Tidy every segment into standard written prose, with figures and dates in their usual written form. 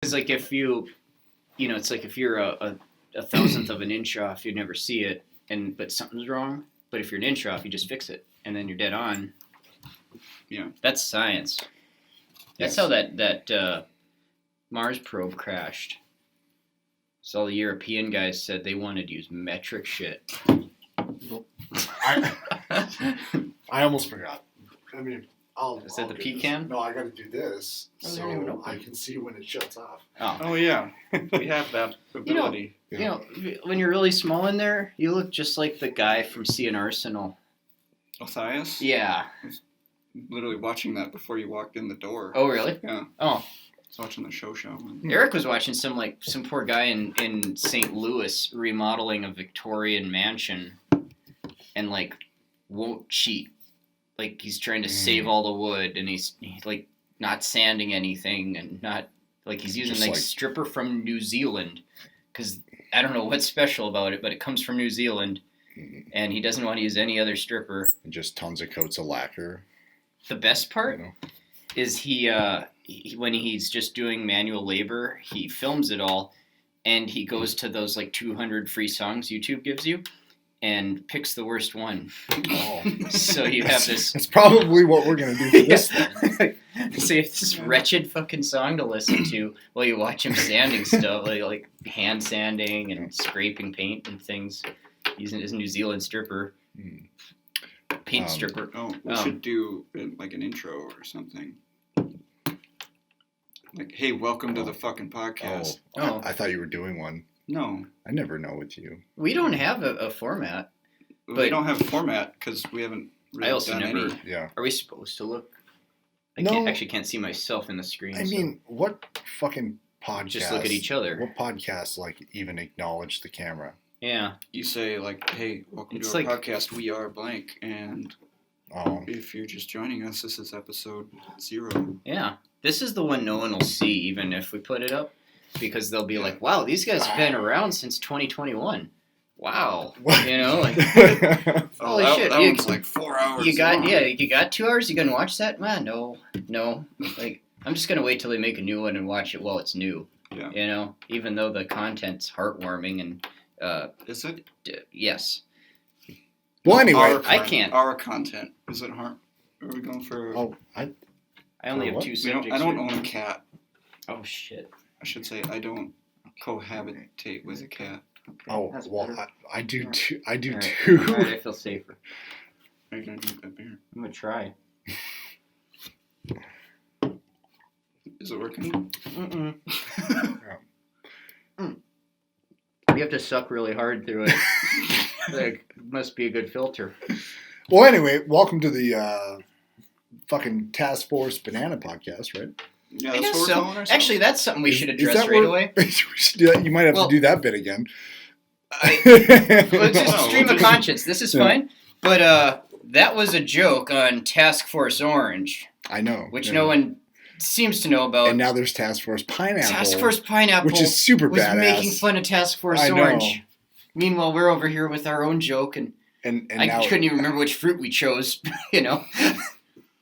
Because like if it's like if you're a thousandth of an inch off, you'd never see it, but something's wrong. But if you're an inch off, you just fix it, and then you're dead on. Yeah. That's science. That's how that Mars probe crashed. So all the European guys said they wanted to use metric shit. I almost forgot. I mean, Is that the pecan? No, I got to do this I don't even know. I can see when it shuts off. Oh yeah, we have that ability. You know, when you're really small in there, you look just like the guy from See an Arsenal. Matthias? Yeah. I was literally watching that before you walked in the door. Oh, really? Yeah. Oh. I was watching the show. Eric was watching some poor guy in St. Louis remodeling a Victorian mansion and like won't cheat. Like he's trying to save all the wood and he's like not sanding anything and not like he's using like stripper from New Zealand because I don't know what's special about it, but it comes from New Zealand and he doesn't want to use any other stripper. And just tons of coats of lacquer. The best part is he when he's just doing manual labor, he films it all, and he goes to those like 200 free songs YouTube gives you, and picks the worst one. Oh. So you have this. That's probably what we're gonna do for this thing. So you have this wretched fucking song to listen to while you watch him sanding stuff, like hand sanding and scraping paint and things, using his New Zealand stripper. Paint stripper. Oh, we should do like an intro or something. Like, hey, welcome to the fucking podcast. Oh. I thought you were doing one. No. I never know with you. We don't have a format. We don't have a format because we haven't really done any. Yeah. Are we supposed to look? I can't see myself in the screen. I mean, what fucking podcast? Just look at each other. What podcasts even acknowledge the camera? Yeah. You say like, hey, welcome to our podcast. We are blank, and if you're just joining us, this is episode 0. Yeah. This is the one no one will see, even if we put it up, because they'll be like, "Wow, these guys have been around since 2021." Wow, you know, like, holy shit! That one's like 4 hours. You got 2 hours. You gonna watch that? Man, no. Like, I'm just gonna wait till they make a new one and watch it while it's new. Yeah. You know, even though the content's heartwarming and is it? Yes. Well, anyway, I can't. Our content is it heart? Are we going for? I only have 2 subjects. I don't own a cat. Oh shit! I should say I don't cohabitate with a cat. Okay. I do too. I do all too. All right, I feel safer. Are you gonna drink that beer? I'm gonna try. Is it working? You have to suck really hard through it. Like, must be a good filter. Well, anyway, welcome to the fucking Task Force Banana podcast, right? Yeah, I that's guess what we're so. calling ourselves? Actually, that's something we should address right away. We should do that. You might have to do that bit again. Let's just stream of conscience. This is fine. But that was a joke on Task Force Orange. I know. Which no one seems to know about. And now there's Task Force Pineapple. Task Force Pineapple. Which is super badass. Was making fun of Task Force Orange. Meanwhile, we're over here with our own joke, and I couldn't even remember which fruit we chose, you know.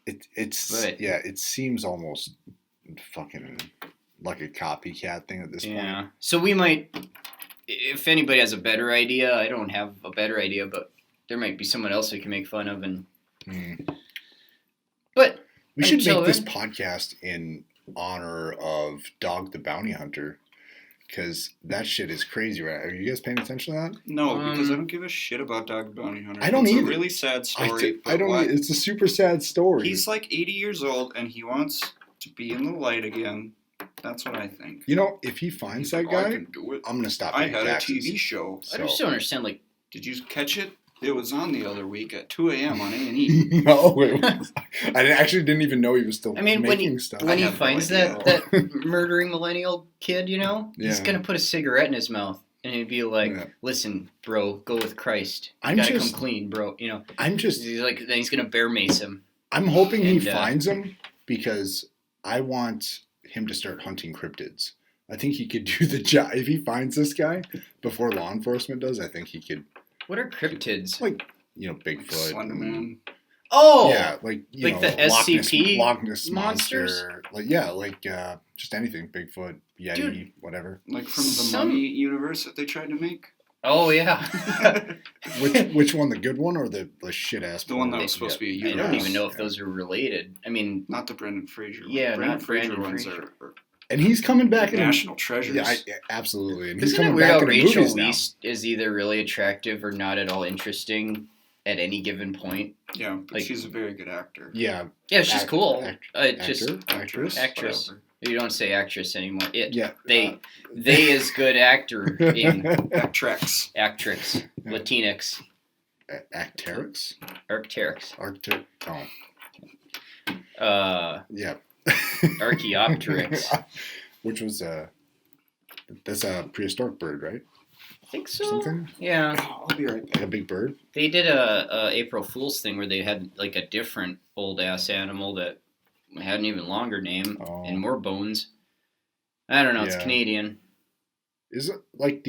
It seems almost fucking like a copycat thing at this point. Yeah. So we might, if anybody has a better idea, I don't have a better idea, but there might be someone else we can make fun of, and. But we should make this podcast in honor of Dog the Bounty Hunter. Because that shit is crazy, right? Are you guys paying attention to that? No, because I don't give a shit about Dog the Bounty Hunter. I don't either. It's a really sad story. It's a super sad story. He's like 80 years old, and he wants to be in the light again. That's what I think. You know, if he finds that guy, I can do it. I'm going to stop paying taxes. I had a TV show. I just don't understand, like... Did you catch it? It was on the other week at 2 a.m. on A&E. No, I didn't even know he was still making stuff. When he finds that murdering millennial kid, you know, he's going to put a cigarette in his mouth. And he'd be like, listen, bro, go with Christ. You got to come clean, bro. You know, he's like, then he's going to bear mace him. I'm hoping he finds him because I want him to start hunting cryptids. I think he could do the job. If he finds this guy before law enforcement does, I think he could. What are cryptids? Like, you know, Bigfoot. Slenderman. Oh! Yeah, like, you know, the SCP Loch Ness monsters? Monster. Like, just anything. Bigfoot. Yeti, Dude. whatever. Like from the Mummy universe that they tried to make. Oh yeah. Which one, the good one or the shit ass? The one that was supposed to be a universe. I don't even know if those are related. I mean, not the Brendan Fraser one. Yeah, Brendan not Fraser Brendan ones Fraser. are and he's coming back in national treasures. Yeah, absolutely. And he's isn't it coming weird back how in the Rachel movies now. Weisz is either really attractive or not at all interesting at any given point? Yeah, but Like- she's a very good actor. Yeah, Yeah, she's cool. actress. Actress. Whatever. You don't say actress anymore. Yeah, They is good actor in Actress. actrix, Yeah. Latinx, Acterix, Arcteryx, Arctic. Oh, yeah. Archaeopteryx. Which was that's a prehistoric bird, right? I think so. Something Yeah, I'll be right back. like a big bird. they did a April Fool's thing where they had like a different old ass animal that had an even longer name and more bones. I don't know. It's Yeah. Canadian. Is it like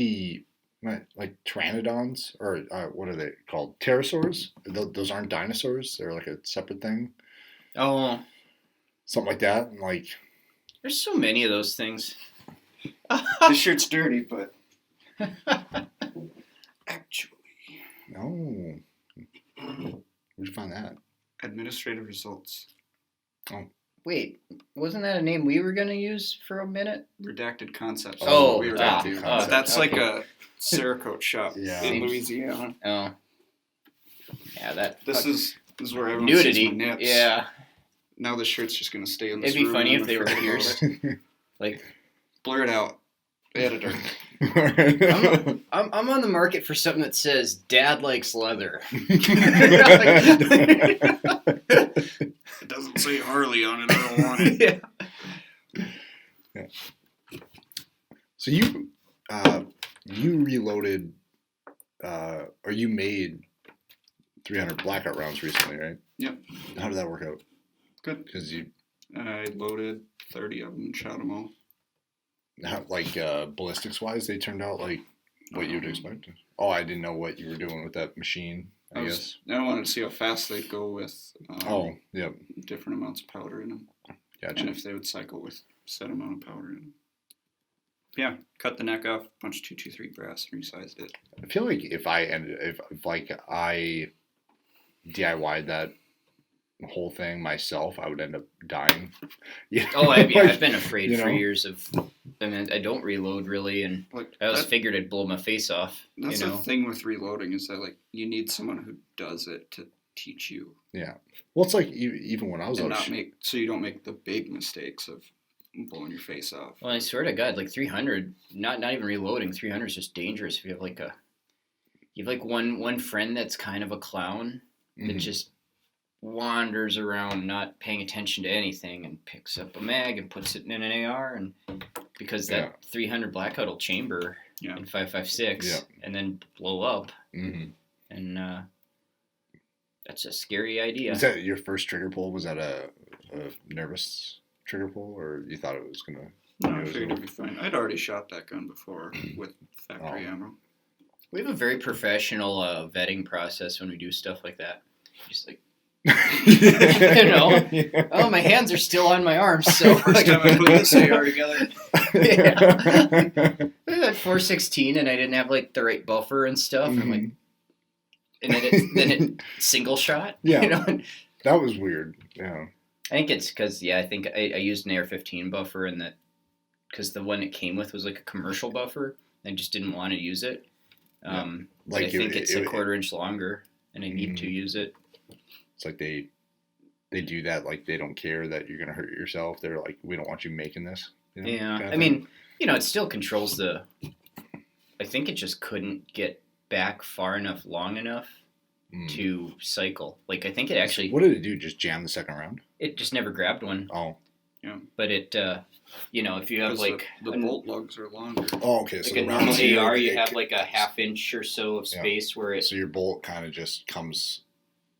like pteranodons or what are they called? Pterosaurs? Those aren't dinosaurs. They're like a separate thing. Oh, Something like that. And like there's so many of those things. This shirt's dirty, but actually, no. Where'd you find that? administrative results. Wait, wasn't that a name we were gonna use for a minute? Redacted concepts. is Oh, what we were ah, up to. ah, That's like okay. a Cerakote shop Yeah. in Seems- Louisiana. Oh, yeah, that. This is where everyone nudity. sees my nips. Yeah, Now this shirt's just gonna stay in this it'd be room funny and if they were forget about pierced. it. Like Blur it out, editor. I'm on the market for something that says "Dad likes leather." It doesn't say Harley on it. I don't want it. Yeah. So you reloaded or you made 300 blackout rounds recently, right? Yep. How did that work out? Good. Because you I loaded 30 of them and shot them all. like ballistics wise, they turned out like what you'd expect. Oh, I didn't know what you were doing with that machine. I guess. I wanted to see how fast they'd go with Yep. different amounts of powder in them. Gotcha. And if they would cycle with set amount of powder in them. Yeah, cut the neck off, bunch 223 brass, and resized it. I feel like if I DIY'd that whole thing myself, I would end up dying. Yeah. Oh, I've Like, been afraid you for know? years of. I mean, I don't reload really, and Like I always figured I'd blow my face off. that's you know? the thing with reloading is that like you need someone who does it to teach you Yeah. Well, it's like even when I was and out. so you don't make the big mistakes of blowing your face off. Well, I swear to God, like 300, not even reloading. 300 is just dangerous if you have one friend that's kind of a clown that Mhm. just wanders around not paying attention to anything and picks up a mag and puts it in an AR, and because that 300 blackout will chamber Yeah. in 5.56 and then blow up, Mhm. and that's a scary idea. Was that your first trigger pull? Was that a nervous trigger pull, or you thought it was gonna? No, I figured it'd be fine. I'd already shot that gun before with factory ammo. We have a very professional vetting process when we do stuff like that. Just like, oh, my hands are still on my arms. So First time I put this AR together. yeah. I had 416 and I didn't have like the right buffer and stuff. Mhm. I'm like, and then it single shot. Yeah. You know? And That was weird. Yeah. I think it's because I think I used an AR-15 buffer, and that because the one it came with was like a commercial buffer. I just didn't want to use it. But I think it's a quarter-inch longer, and I need to use it. It's like they do that, like they don't care that you're gonna hurt yourself. They're like, we don't want you making this. You know, Yeah, kind of I thing. mean, it still controls the. I think it just couldn't get back far enough, long enough to cycle. Like I think it actually. What did it do? Just jam the second round? It just never grabbed one. Oh. Yeah. But it, if you have like the bolt lugs are longer. Oh, okay. So like a the normal rounds here, AR, you have like a half-inch or so of Yeah. space where it. So your bolt kind of just comes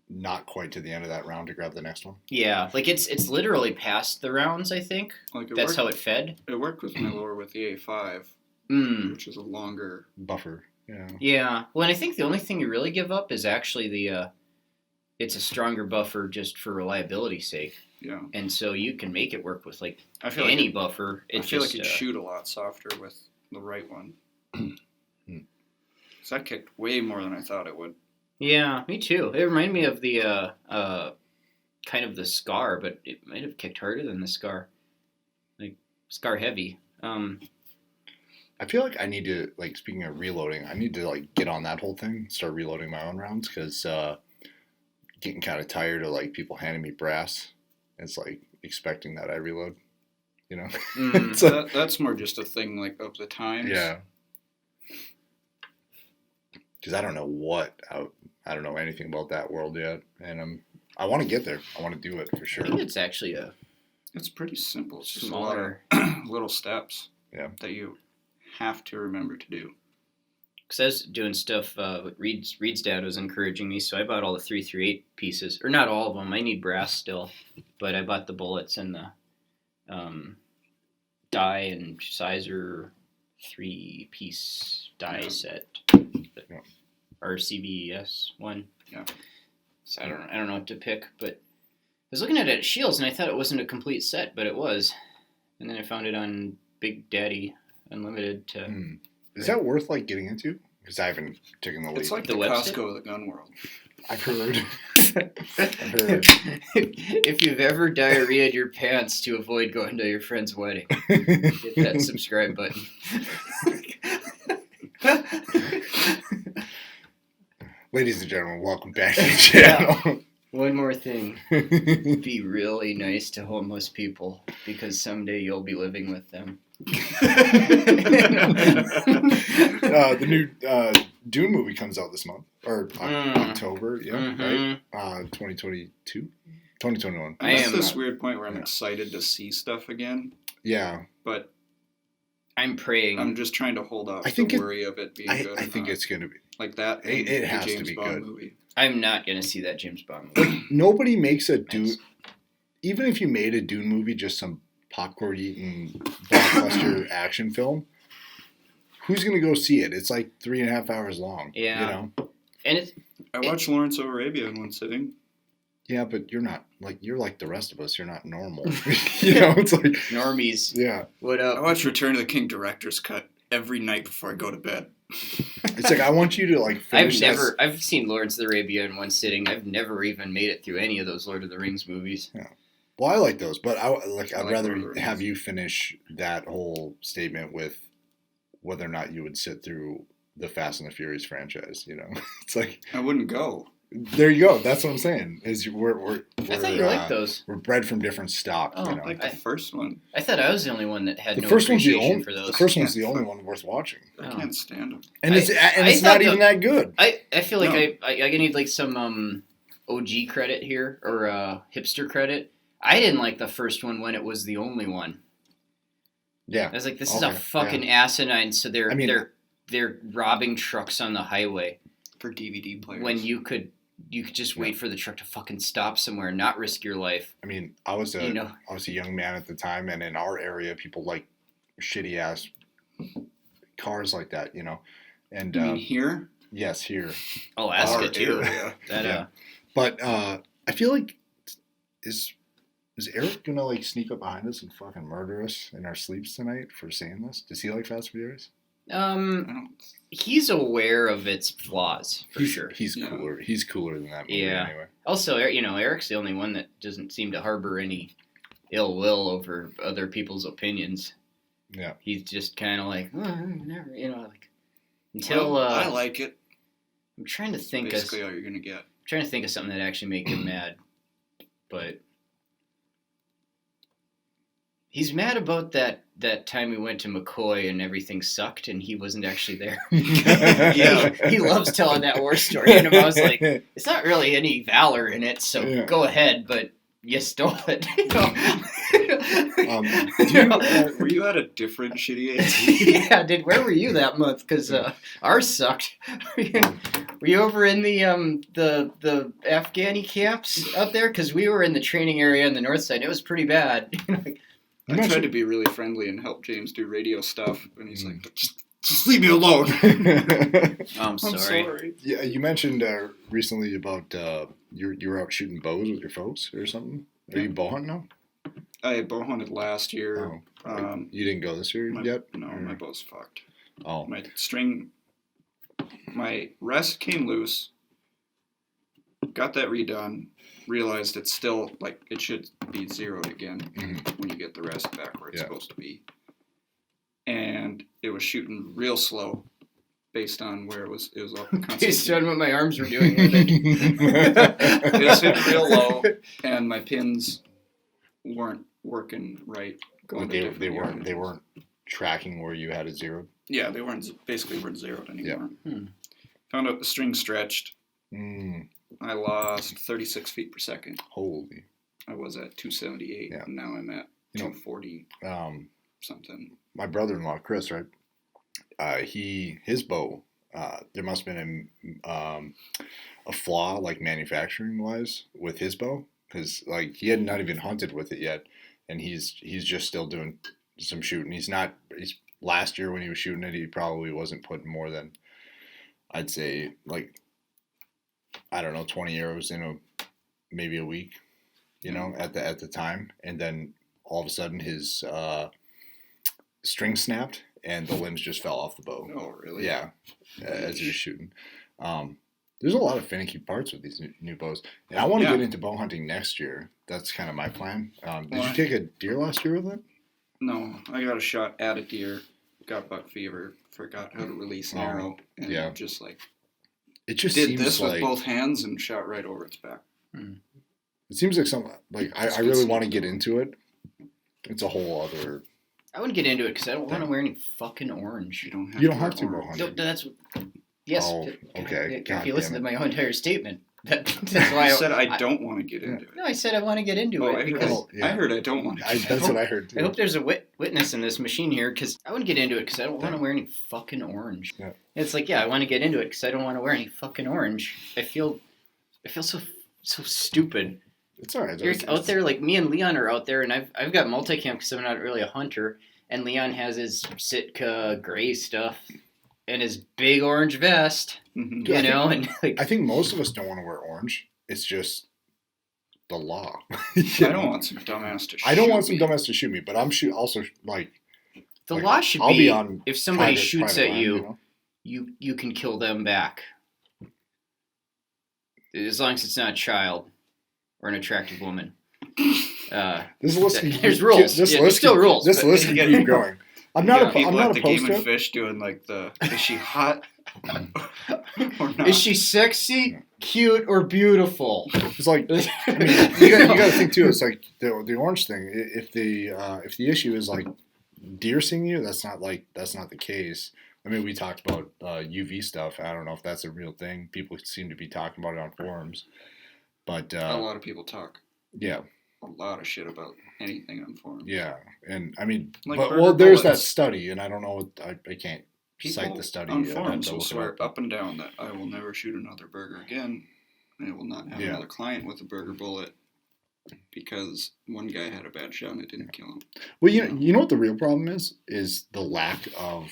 not quite to the end of that round to grab the next one. Yeah, like it's literally past the rounds. I think Like that's how it fed. It worked with my lower with the A5, which is a longer Buffer. Yeah. Yeah. Well, and I think the only thing you really give up is actually it's a stronger buffer just for reliability's sake. Yeah. And so you can make it work with like I feel any like buffer. I feel like it'd shoot a lot softer with the right one. So that kicked way more than I thought it would. Yeah, me too. It reminded me of the kind of the Scar, but it might have kicked harder than the Scar. Like Scar heavy. I feel like I need to, like, speaking of reloading, I need to, like, get on that whole thing, start reloading my own rounds, because getting kind of tired of, like, people handing me brass. It's, like, expecting that I reload, you know? So that's more just a thing, like, of the times. Yeah. Because I don't know I don't know anything about that world yet, and I want to get there. I want to do it for sure. I think it's actually It's pretty simple. It's just smaller a lot of little steps. Yeah. That you have to remember to do. Because I was doing stuff. Reed's dad was encouraging me, so I bought all the 338 pieces, or not all of them. I need brass still, but I bought the bullets and the die and sizer 3-piece die set, or CBS one. Yeah. So I don't know what to pick, but I was looking at it at Shields and I thought it wasn't a complete set, but it was, and then I found it on Big Daddy Unlimited. Is that worth, like, getting into? Because I haven't taken the lead. It's like the the website? Costco of the gun world. I've heard. I've heard. If you've ever diarrheaed your pants to avoid going to your friend's wedding, hit that subscribe button. Ladies and gentlemen, welcome back to the channel. One more thing. Be really nice to homeless people, because someday you'll be living with them. The new Dune movie comes out this month, or October, right? 2022? 2021. I'm at this weird point where I'm excited to see stuff again. Yeah. But I'm praying. I'm just trying to hold off the worry of it being good. I think it's going to be. Like that. It has James to be Bond good. Movie. I'm not going to see that James Bond movie. Like, nobody makes a Dune. Even if you made a Dune movie, just some popcorn eating blockbuster action film, who's going to go see it? It's like 3.5 hours long. Yeah. You know? And I watched Lawrence of Arabia in one sitting. Yeah, but you're not you're like the rest of us. You're not normal. You know, it's like normies. Yeah. What up? I watch Return of the King director's cut every night before I go to bed. It's like I want you to like finish I've seen Lawrence of Arabia in one sitting. I've never even made it through any of those Lord of the Rings movies. Yeah. Well, I like those, but I'd like rather have you finish that whole statement with whether or not you would sit through the Fast and the Furious franchise. You know, it's like I wouldn't go. There you go. That's what I'm saying. Is we're I thought you liked those. We're bred from different stock. Oh, you know? Like the first one. I thought I was the only one that had no first appreciation for those. The first one's the only one worth watching. I can't stand them. And it's not even that good. I feel like I need like some OG credit here or hipster credit. I didn't like the first one when it was the only one. Yeah. I was like, this is a fucking asinine. So they're robbing trucks on the highway for DVD players when you could just wait for the truck to fucking stop somewhere and not risk your life. I mean, I was a young man at the time, and in our area, people like shitty ass cars like that, you know. And you mean here? Yes, here. Alaska too. But I feel like is Eric gonna like sneak up behind us and fucking murder us in our sleeps tonight for saying this? Does he like Fast and Furious? He's aware of its flaws for sure. He's cooler. He's cooler than that movie anyway. Also, Eric's the only one that doesn't seem to harbor any ill will over other people's opinions. Yeah. He's just kind of like, never, like until I like it. I'm trying to think. Basically, all you're gonna get. I'm trying to think of something that actually make him mad, but he's mad about that time we went to McCoy and everything sucked and he wasn't actually there. He loves telling that war story, and I was like, it's not really any valor in it, so go ahead, but you stole it. Were you at a different shitty age? Yeah, where were you that month? Because ours sucked. Were you over in the Afghani camps out there? Because we were in the training area on the north side. It was pretty bad. I tried to be really friendly and help James do radio stuff, and he's like, just Just leave me alone. I'm sorry. Yeah, you mentioned recently about you were out shooting bows with your folks or something. Are you bow hunting now? I bow hunted last year. Oh. You didn't go this year yet? No, my bow's fucked. Oh. My rest came loose. Got that redone. Realized it's still, like, it should be zeroed again when you get the rest back where it's supposed to be. And it was shooting real slow based on where it was up. Based on what my arms were doing with it. It was hitting real low, and my pins weren't working right. They weren't tracking where you had it zeroed? Yeah, they weren't zeroed anymore. Yeah. Found out the string stretched. I lost 36 feet per second. Holy. I was at 278, and now I'm at 240 something. My brother-in-law, Chris, right? His bow, there must have been a flaw, like manufacturing-wise, with his bow, because like he had not even hunted with it yet, and he's just still doing some shooting. He's last year when he was shooting it, he probably wasn't putting more than, I'd say, like, I don't know, 20 arrows in maybe a week, at the time, and then all of a sudden his string snapped and the limbs just fell off the bow. Oh, really? Yeah, as he was shooting. There's a lot of finicky parts with these new bows, and I want to get into bow hunting next year. That's kind of my plan. Did you take a deer last year with it? No, I got a shot at a deer, got buck fever, forgot how to release an arrow, and just like it just did seems this like, with both hands and shot right over its back. It seems like I really want to get into it. It's a whole other. I wouldn't get into it because I don't want to wear any fucking orange. You don't have to bow hunting. That's yes. Oh, okay. If you listen to my whole entire statement, that's why I said I don't want to get into it. No, I said I want to get into it because I heard I don't want to. That's what I heard too. I hope there's a witness in this machine here because I wouldn't get into it because I don't want to wear any fucking orange. Yeah. It's like I want to get into it because I don't want to wear any fucking orange. I feel so stupid. It's alright. You're out there like me and Leon are out there, and I've got multicam because I'm not really a hunter, and Leon has his Sitka gray stuff and his big orange vest, and like I think most of us don't want to wear orange. It's just the law. I don't want some dumbass to shoot me. I don't want some dumbass to shoot me, but I'm also like the law should be on if somebody shoots at you, you can kill them back, as long as it's not a child or an attractive woman. This list there's rules. There's still rules. This list can keep going. I'm not opposed to Game and Fish doing like is she hot or not? Is she sexy, cute, or beautiful? It's like I mean, you got to think too. It's like the orange thing. If the issue is like deer seeing you, that's not the case. I mean, we talked about UV stuff. I don't know if that's a real thing. People seem to be talking about it on forums, but a lot of people talk. Yeah. A lot of shit about anything on forums. Yeah, and I mean, like there's that study, and I don't know. I can't cite the study. On forums will swear up and down that I will never shoot another burger again. I will not have another client with a burger bullet because one guy had a bad shot and it didn't kill him. Well, you know what the real problem is the lack of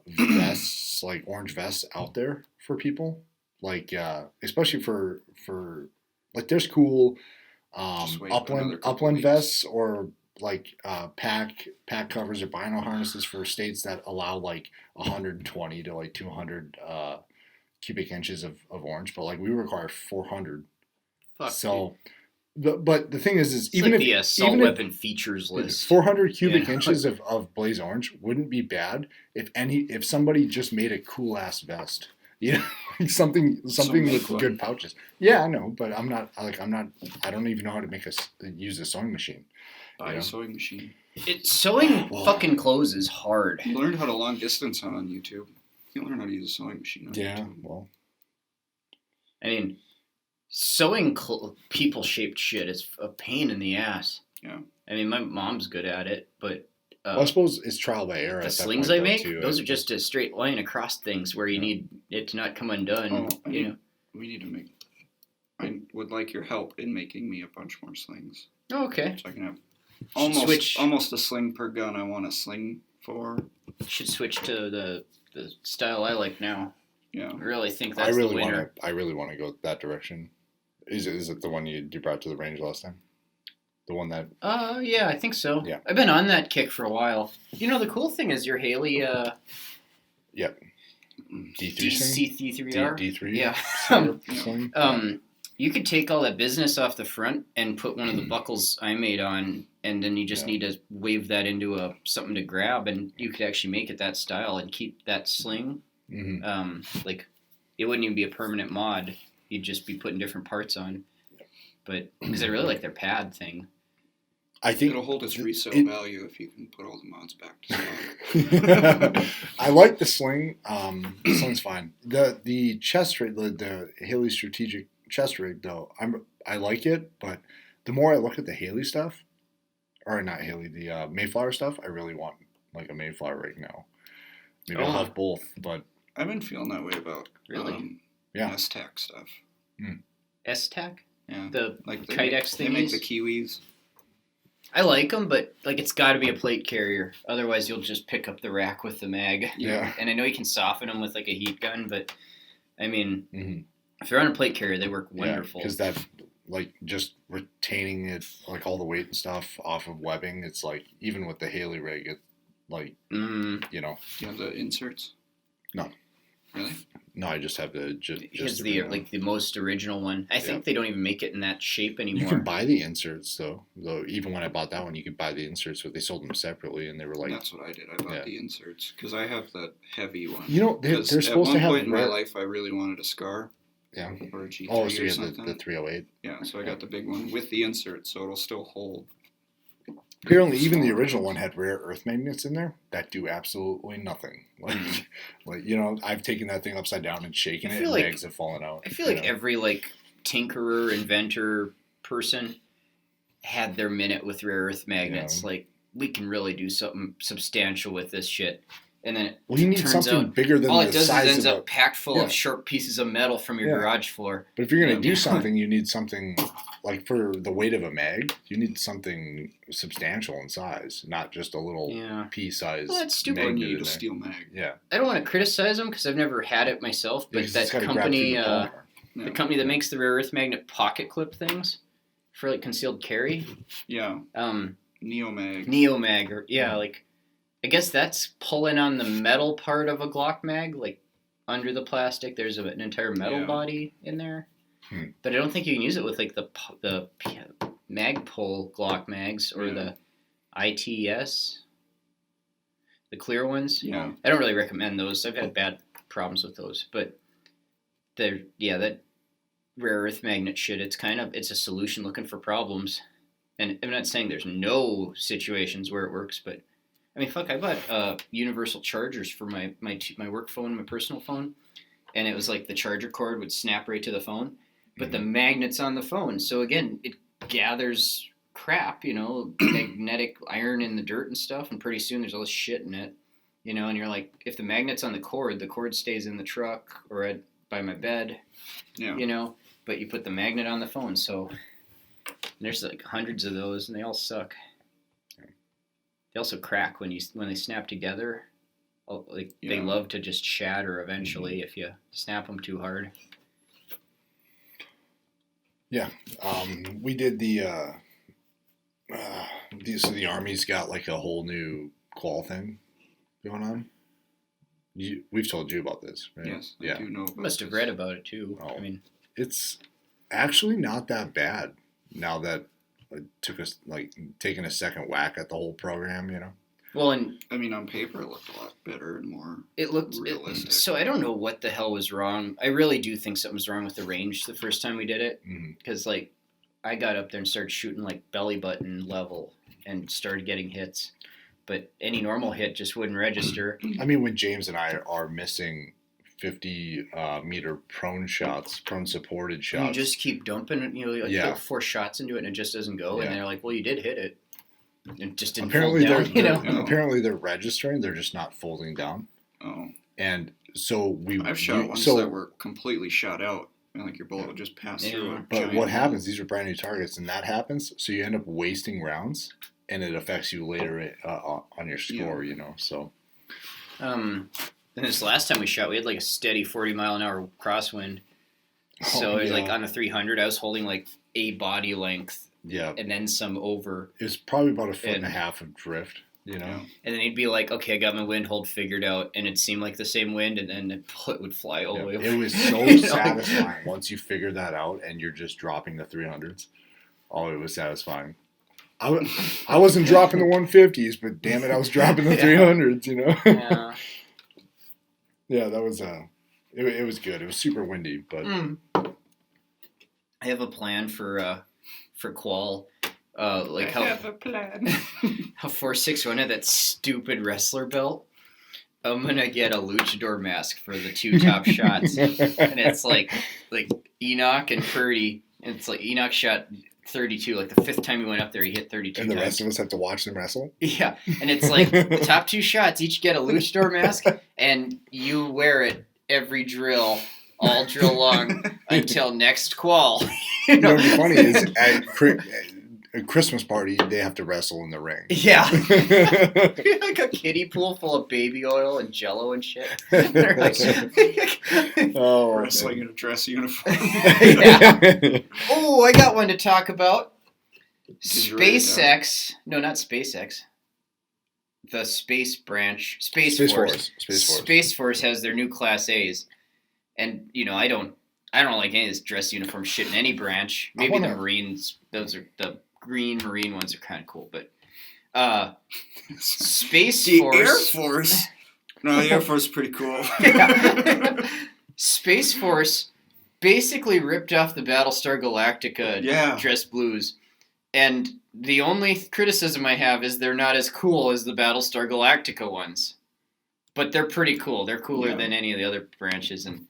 vests, like orange vests, out there for people. Like especially for like there's cool. Upland vests or like pack covers or bino harnesses for states that allow like 120 to like 200 cubic inches of orange, but like we require 400. Fuck. So, but the thing is it's even like if the assault weapon features list, 400 cubic inches of blaze orange wouldn't be bad if somebody just made a cool ass vest. Like something with good pouches. Yeah, I know, but I don't even know how to use a sewing machine. Buy a sewing machine. Sewing fucking clothes is hard. You learned how to long distance hunt on YouTube. You learn how to use a sewing machine on YouTube. Well. I mean, sewing people-shaped shit is a pain in the ass. Yeah. I mean, my mom's good at it, but... I suppose it's trial by error. The slings I make, those are just a straight line across things where you need it to not come undone. We need to make... I would like your help in making me a bunch more slings. Oh, okay. So I can have almost a sling per gun I want a sling for. should switch to the style I like now. Yeah. I really think that's the winner. I really want to go that direction. Is it the one you brought to the range last time? The one that... Yeah, I think so. Yeah. I've been on that kick for a while. You know, the cool thing is your Hayley... Yep. D3R? D3? Yeah. Sling? You could take all that business off the front and put one of the buckles I made on, and then you just need to wave that into something to grab, and you could actually make it that style and keep that sling. Like, it wouldn't even be a permanent mod. You'd just be putting different parts on. But, because I really like their pad thing. I think it'll hold its resale value if you can put all the mods back to stock. I like the sling. The sling's fine. The chest rig, the Hayley strategic chest rig, though, I like it. But the more I look at the Hayley stuff, or not Hayley, the Mayflower stuff, I really want like a Mayflower rig now. Maybe I'll have both. But I've been feeling that way about S-Tac stuff. S-Tac? Yeah. The like Kydex thingies? They make the Kiwis. I like them, but like it's got to be a plate carrier. Otherwise, you'll just pick up the rack with the mag. Yeah. And I know you can soften them with like a heat gun, but I mean, if they're on a plate carrier, they work wonderful. Because that, like, just retaining it, like all the weight and stuff off of webbing, it's like even with the Hayley rig, it's like you know. Do you have the inserts? No. Really? No, I just have just the most original one. I think they don't even make it in that shape anymore. You can buy the inserts though. Even when I bought that one, you could buy the inserts, but they sold them separately, and they were like. That's what I did. I bought the inserts because I have the heavy one. You know, they're supposed to have. At one point in my life, I really wanted a Scar. Yeah. Or a G3 so you or have something. the 308. Yeah, so I got the big one with the insert, so it'll still hold. Apparently, even the original one had rare earth magnets in there that do absolutely nothing. Like you know, I've taken that thing upside down and shaken it, and mags have fallen out. I feel like every like tinkerer, inventor person had their minute with rare earth magnets. Yeah. Like, we can really do something substantial with this shit. And then you need something bigger than all the it does size is ends of up packed full of sharp pieces of metal from your garage floor. But if you're going to do something, you need something, like for the weight of a mag, you need something substantial in size, not just a little pea-sized that's stupid. You need a steel mag. Yeah. I don't want to criticize them because I've never had it myself, but that company, the company that makes the rare earth magnet pocket clip things for like concealed carry. Yeah. Neomag. Like, I guess that's pulling on the metal part of a Glock mag, like under the plastic. There's an entire metal body in there, but I don't think you can use it with like the Magpul Glock mags or the ITS, the clear ones. Yeah, I don't really recommend those. I've had bad problems with those, but that rare earth magnet shit. It's a solution looking for problems, and I'm not saying there's no situations where it works, but. I mean, fuck, I bought universal chargers for my work phone, my personal phone, and it was like the charger cord would snap right to the phone, but the magnet's on the phone. So again, it gathers crap, magnetic iron in the dirt and stuff, and pretty soon there's all this shit in it, and you're like, if the magnet's on the cord stays in the truck or by my bed, but you put the magnet on the phone, so there's like hundreds of those, and they all suck. They also crack when they snap together. They love to just shatter eventually if you snap them too hard. Yeah, we did the Army's got like a whole new qual thing going on. We've told you about this, right? Yes, I do know. You must have read about it too. Oh, I mean, it's actually not that bad now that. It took us taking a second whack at the whole program, Well, and I mean, on paper, it looked a lot better and more. It looked realistic. So I don't know what the hell was wrong. I really do think something was wrong with the range the first time we did it, because I got up there and started shooting like belly button level and started getting hits, but any normal hit just wouldn't register. I mean, when James and I are missing 50 meter prone supported shots. You just keep dumping, put 4 shots into it and it just doesn't go. And they're like, well, you did hit it. It just didn't fold down, Apparently they're registering, they're just not folding down. Oh. And so I've shot ones that were completely shot out. And like your bullet would just pass through it. But what happens, these are brand new targets, and that happens, so you end up wasting rounds, and it affects you later on your score, so... And this last time we shot, we had like a steady 40-mile-an-hour crosswind. So it was like on the 300, I was holding like a body length. Yeah. And then some over. It was probably about a foot and a half of drift, you know? And then he'd be like, okay, I got my wind hold figured out. And it seemed like the same wind. And then it would fly all the way over. It was so satisfying once you figured that out and you're just dropping the 300s. Oh, it was satisfying. I wasn't dropping the 150s, but damn it, I was dropping the 300s, you know? Yeah. Yeah, that was it was good. It was super windy, but I have a plan for Qual. Like I have a plan. How 461 had that stupid wrestler belt. I'm gonna get a luchador mask for the 2 top shots, and it's like Enoch and Purdy. And it's like Enoch shot 32. Like the 5th time he went up there, he hit 32. And the rest of us have to watch them wrestle. Yeah, and it's like the top 2 shots each get a luchador mask, and you wear it every drill, all drill long until next Qual. You know what's funny is at a Christmas party, they have to wrestle in the ring. Yeah. Like a kiddie pool full of baby oil and jello and shit. They're like, wrestling in a dress uniform. Yeah. Oh, I got one to talk about. SpaceX. No, not SpaceX. The Space Branch. Space Force. Space Force has their new Class A's. And, you know, I don't like any of this dress uniform shit in any branch. Maybe the Marines, those are the green Marine ones are kind of cool, but Space Force. The Air Force. No, the Air Force is pretty cool. Yeah. Space Force basically ripped off the Battlestar Galactica dress blues, and the only criticism I have is they're not as cool as the Battlestar Galactica ones, but they're pretty cool. They're cooler than any of the other branches, and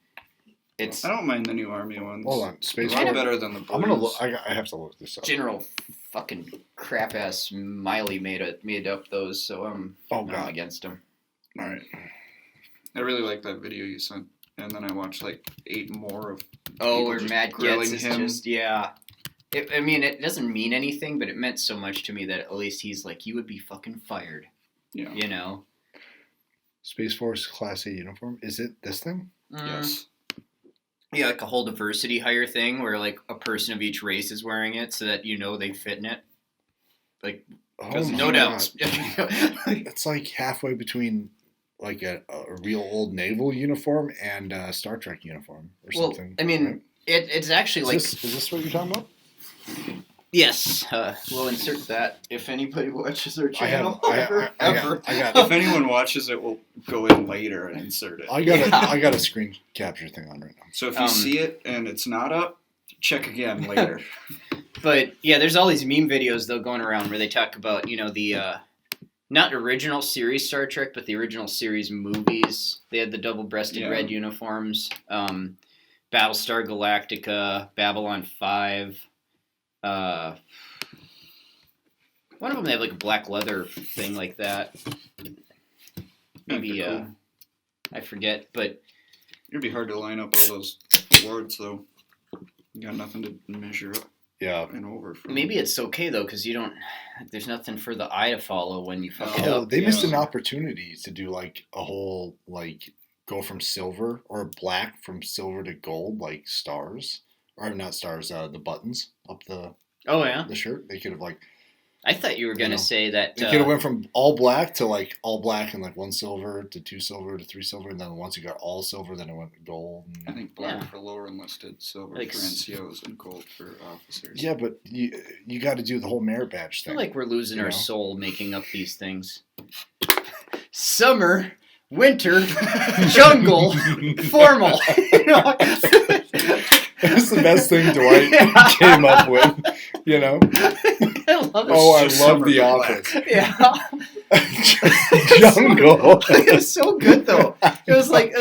it's. I don't mind the new Army ones. Hold on, Space Force Force. better than the blues. I'm gonna look. I have to look this up. General fucking crap ass Miley made up those, so I'm against them. All right. I really like that video you sent, and then I watched like 8 more of. Where Matt grilling Getz is him. just I mean, it doesn't mean anything, but it meant so much to me that at least he's like, you would be fucking fired. Yeah. You know. Space Force Class A uniform. Is it this thing? Yes. Yeah, like a whole diversity hire thing where like a person of each race is wearing it so that you know they fit in it. Like, because no doubt. It's like halfway between like a real old naval uniform and a Star Trek uniform or something. I mean, right? it's actually Is this what you're talking about? Yes, we'll insert that if anybody watches our channel I got If anyone watches it, we'll go in later and insert it. I got a screen capture thing on right now. So if you see it and it's not up, check again later. But yeah, there's all these meme videos though going around where they talk about, you know, the not original series Star Trek, but the original series movies. They had the double-breasted red uniforms. Battlestar Galactica, Babylon 5. One of them they have like a black leather thing like that. Maybe cool. I forget, but It'd be hard to line up all those awards though. You got nothing to measure up. Yeah. And over. From. Maybe it's okay though because you don't. There's nothing for the eye to follow when you fuck it up. They missed an opportunity to do like a whole like go from silver or black from silver to gold like stars or not stars the buttons up the the shirt. They could have like. I thought you were gonna say that they could have went from all black to like all black and like 1 silver to 2 silver to 3 silver, and then once you got all silver, then it went to gold. I think black for lower enlisted, silver for NCOs, and gold for officers. Yeah, but you got to do the whole merit badge thing. I feel like we're losing our soul making up these things. Summer, winter, jungle, formal. That's the best thing Dwight came up with, you know. I love I love The Office. Yeah. Jungle. It was so good though. It was like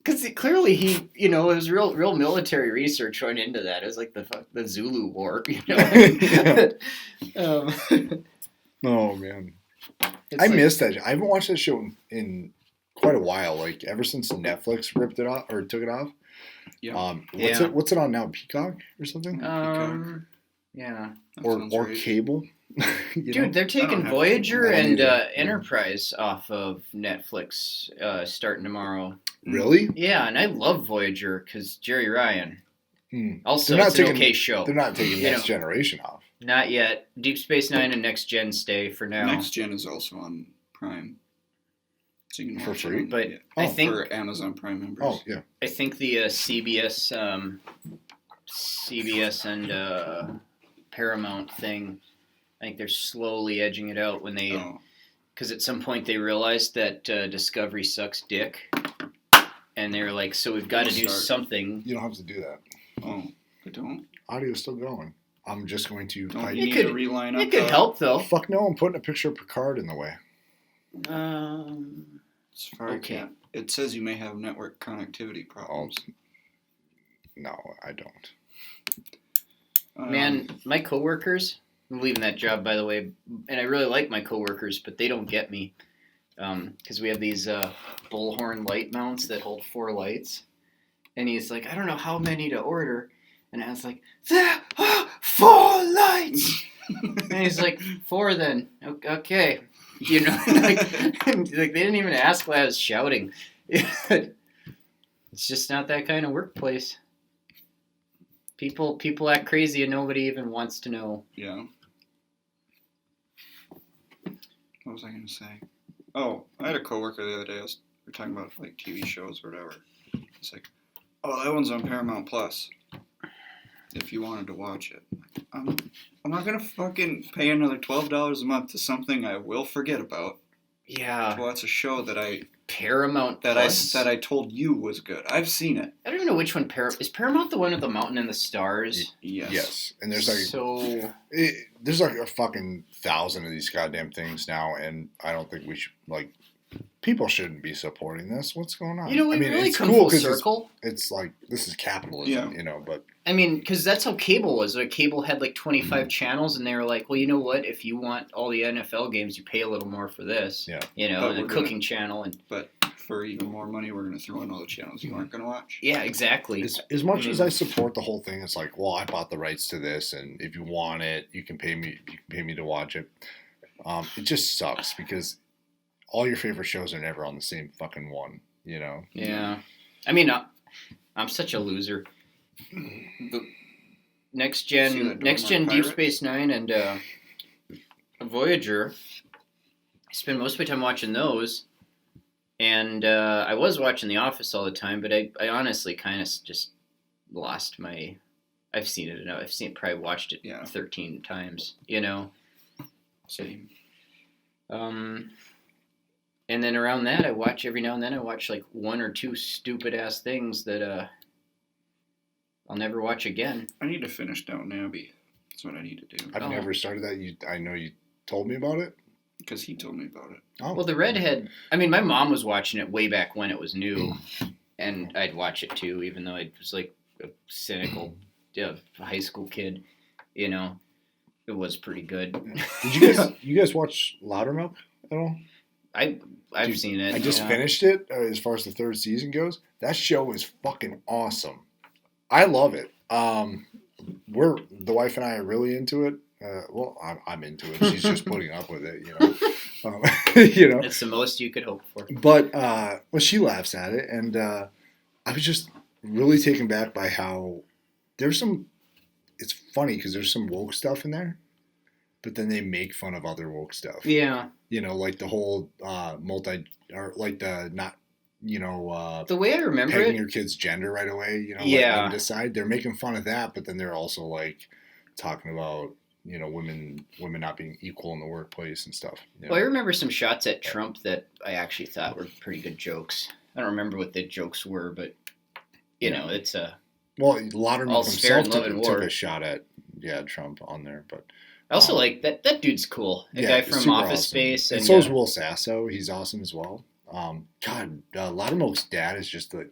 because clearly he, you know, it was real military research went into that. It was like the Zulu War, you know. Oh man, I missed that. I haven't watched that show in quite a while. Like ever since Netflix ripped it off or took it off. Yeah. What's it on now? Peacock or something? Yeah. Or cable? You Dude, know? they're I don't taking have Voyager to. and Yeah. Enterprise off of Netflix starting tomorrow. Really? Yeah, and I love Voyager because Jerry Ryan. Hmm. Also, They're not it's an taking- okay show. They're not taking You Next know. Generation off. Not yet. Deep Space Nine and Next Gen stay for now. Next Gen is also on Prime, so you can For watch free? it on, But yeah, I Oh, think for Amazon Prime members. Oh yeah. I think the CBS and Paramount thing. I think they're slowly edging it out when they, Oh, because at some point they realized that Discovery sucks dick, and they were like, so we've got to do Start. something. You don't have to do that. oh, I don't. Audio's still going. I'm just going to Don't type. you need could- to reline up? It could help though. Fuck no! I'm putting a picture of Picard in the way. As far as I Okay. can. It says you may have network connectivity problems. No, I don't. Man, my coworkers. I'm leaving that job, by the way, and I really like my coworkers, but they don't get me because we have these bullhorn light mounts that hold 4 lights, and he's like, I don't know how many to order, and I was like, there are 4 lights, and he's like, 4 then, okay, you know, like they didn't even ask why I was shouting. It's just not that kind of workplace. People act crazy and nobody even wants to know. Yeah. What was I going to say? Oh, I had a coworker the other day. We were talking about like TV shows or whatever. It's like, oh, that one's on Paramount Plus. If you wanted to watch it, I'm not gonna fucking pay another $12 a month to something I will forget about Yeah, to watch a show that Paramount that Plus. I told you was good. I've seen it. I don't even know which one. Is Paramount the one with the mountain and the stars? Yes. Yes, and there's like there's like a fucking 1,000 of these goddamn things now, and I don't think we should like. People shouldn't be supporting this. What's going on? You know, we I mean, really it's come cool full 'cause circle. It's like this is capitalism, Yeah. you know. But I mean, because that's how cable was. Like, cable had like 25 channels, and they were like, well, you know what? If you want all the NFL games, you pay a little more for this. Yeah. You know, But and the we're gonna- cooking channel, and But for even more money, we're gonna throw in all the channels you aren't gonna watch. yeah, exactly. as much as I support the whole thing, it's like, well, I bought the rights to this, and if you want it, you can pay me. You can pay me to watch it. It just sucks because all your favorite shows are never on the same fucking one. You know. Yeah, I mean, I'm such a loser. The Next See that Gen, Dormer Next Gen, Deep pirate? Space Nine, and Voyager. I spend most of my time watching those, and I was watching The Office all the time, but I honestly kind of just lost my. I've seen it enough. Probably watched it Yeah. 13 times. You know. Same. And then around that, every now and then I watch like 1 or 2 stupid ass things that I'll never watch again. I need to finish Downton Abbey. That's what I need to do. I've Oh. never started that. I know you told me about it. Because he told me about it. Oh, Well, the redhead. I mean, my mom was watching it way back when it was new, and I'd watch it too, even though I was like a cynical high school kid. You know, it was pretty good. did you guys watch Loudermilk at all? I've Dude, seen it. I just yeah. finished it as far as the 3rd season goes. That show is fucking awesome. I love it. The wife and I are really into it. Well, I'm into it. She's just putting up with it, you know. You know. It's the most you could hope for. But well, she laughs at it, and I was just really taken back by how there's some. It's funny because there's some woke stuff in there, but then they make fun of other woke stuff. Yeah. You know, like the whole like the not, you know, The way I remember pegging it. your kid's gender right away. You know, Yeah. letting them decide. They're making fun of that, but then they're also like talking about, you know, women not being equal in the workplace and stuff. You Well, I know? remember some shots at Trump that I actually thought were pretty good jokes. I don't remember what the jokes were, but you know, it's a. Well, Loudermilk All spare himself in love and took war. a shot at Trump on there, but I also like that dude's cool. The guy from super Office awesome. Space, and and so is Will Sasso. He's awesome as well. Loudermilk's dad is just like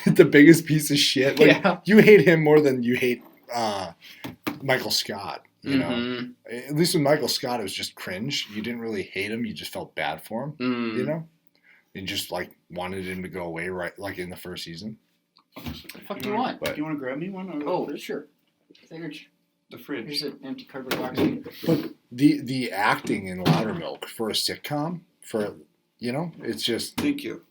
the biggest piece of shit. Like, Yeah. you hate him more than you hate Michael Scott. You know, Mhm. at least with Michael Scott, it was just cringe. You didn't really hate him; you just felt bad for him. Mm. You know, you just like wanted him to go away right, like in the 1st season. What the fuck do you want? But Do you want to grab me one? Out of Oh, the fridge? sure. There's The fridge. an empty cardboard box. the acting in Loudermilk for a sitcom, it's just Thank you.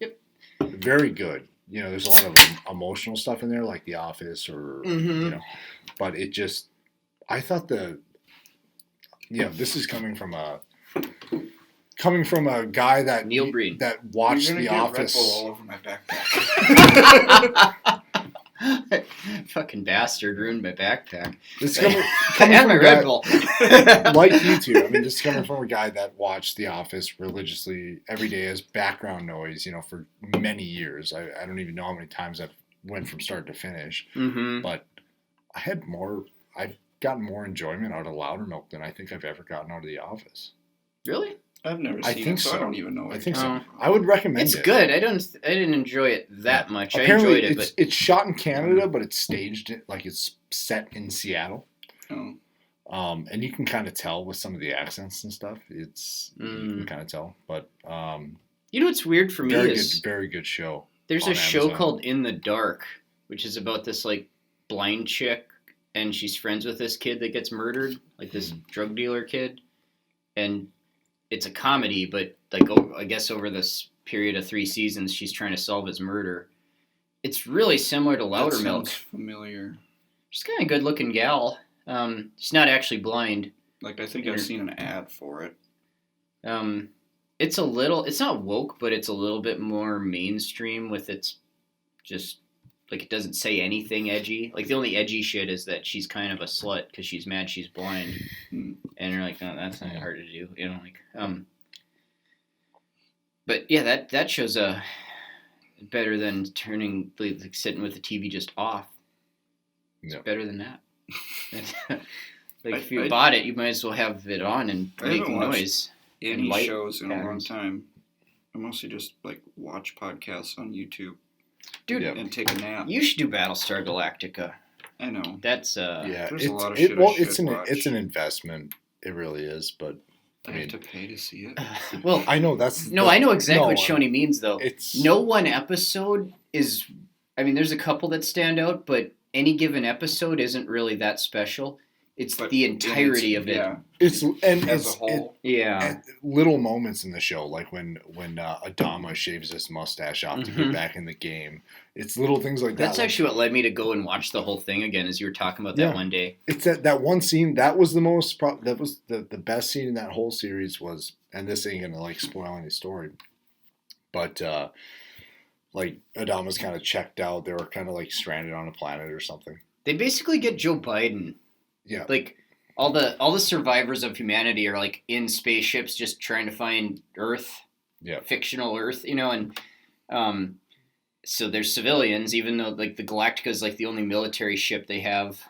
very good. There's a lot of emotional stuff in there, like The Office, or but it just, I thought this is coming from a guy that Neil Breen. that watched You're The gonna get Office. Red Bull all over my backpack. Fucking bastard ruined my backpack. This is And coming my from a Red guy, Bull. like you two. I mean, this is coming from a guy that watched The Office religiously every day as background noise, for many years. I don't even know how many times I've went from start to finish, Mm-hmm. but I've gotten more enjoyment out of Loudermilk than I think I've ever gotten out of The Office. Really? I've never I seen think it, so so. I don't even know what I it think came so. from. I would recommend It's it. good. I didn't enjoy it that much. Apparently, I enjoyed it, but it's shot in Canada, but it's staged like it's set in Seattle. Oh. And you can kind of tell with some of the accents and stuff. You can Mm. kind of tell, but you know what's weird for me is very good show. there's on a show Amazon. called In the Dark, which is about this like blind chick, and she's friends with this kid that gets murdered, like this drug dealer kid, and it's a comedy, but like I guess over this period of 3 seasons, she's trying to solve his murder. It's really similar to That Loudermilk. sounds familiar. She's kind of a good-looking gal. She's not actually blind. Like, I think I've seen an ad for it. It's not woke, but it's a little bit more mainstream with its just, like, it doesn't say anything edgy. Like, the only edgy shit is that she's kind of a slut because she's mad she's blind. Hmm. And you're like, no, that's not hard to do. But yeah, that show's better than turning, like sitting with the TV just off. It's Yeah. better than that. If you I- bought it, you might as well have it on and I make haven't watched noise. Any light shows in a long patterns. time. I mostly just like watch podcasts on YouTube Dude, Yeah. and take a nap. you should do Battlestar Galactica. I know. That's Yeah, there's a lot of shit I should watch. it's an investment. It really is, but I have to pay to see it. well, I know that's no, I know exactly no, what Shoney means though. It's No one episode is. I mean, there's a couple that stand out, but any given episode isn't really that special. It's But the entirety of it. Yeah, it's and as it's a whole. Yeah. and little moments in the show, like when Adama shaves his mustache off to Mhm. get back in the game. It's little things like That's that. actually what led me to go and watch the whole thing again, as you were talking about that Yeah. one day. It's that one scene that was the most that was the best scene in that whole series was, and this ain't gonna like spoil any story, but like Adama's kind of checked out. They were kind of like stranded on a planet or something. They basically get Joe Biden. Yeah. Like all the survivors of humanity are like in spaceships just trying to find Earth. Yeah. Fictional Earth, and so there's civilians, even though like the Galactica is like the only military ship they have.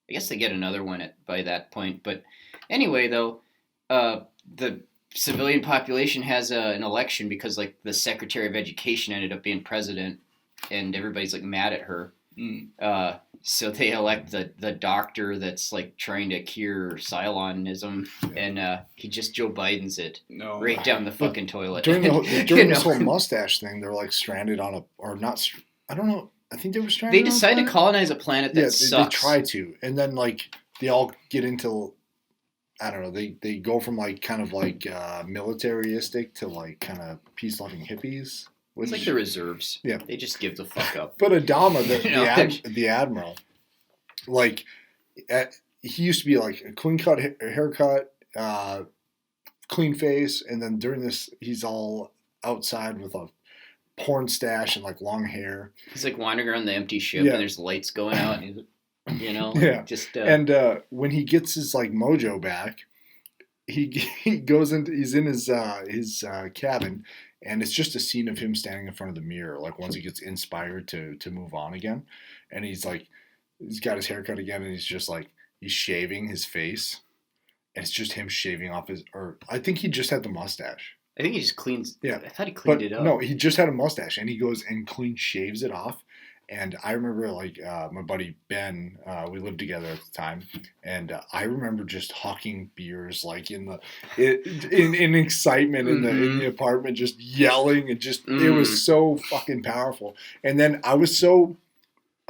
I guess they get another one by that point. But anyway, though, the civilian population has an election because like the Secretary of Education ended up being president, and everybody's like mad at her. Mm. So they elect the doctor that's like trying to cure Cylonism, and he just Joe Biden's it No. right down the fucking toilet. During You this know? whole mustache thing, they were like stranded on I don't know. I think they were stranded. They on a decide to planet? colonize a planet that Yeah, they sucks. try to, and then like they all get into, I don't know. They go from like kind of like militaristic to like kind of peace loving hippies. It's like the reserves. Yeah. They just give the fuck up. But Adama, You know? the admiral, like he used to be like a clean cut haircut, clean face, and then during this he's all outside with a porn stash and like long hair. He's like wandering around the empty ship, Yeah. and there's lights going out, and Yeah. just And when he gets his like mojo back, he goes into he's in his cabin, and it's just a scene of him standing in front of the mirror. Like once he gets inspired to move on again, and he's got his haircut again, and he's just like he's shaving his face, and it's just him shaving off or I think he just had the mustache. I think he just cleans. Yeah. I thought he cleaned But it up. no, he just had a mustache, and he goes and clean shaves it off. And I remember, like, my buddy Ben, we lived together at the time, and I remember just hawking beers, like, in excitement in the apartment, just yelling, and just, it was so fucking powerful. And then I was so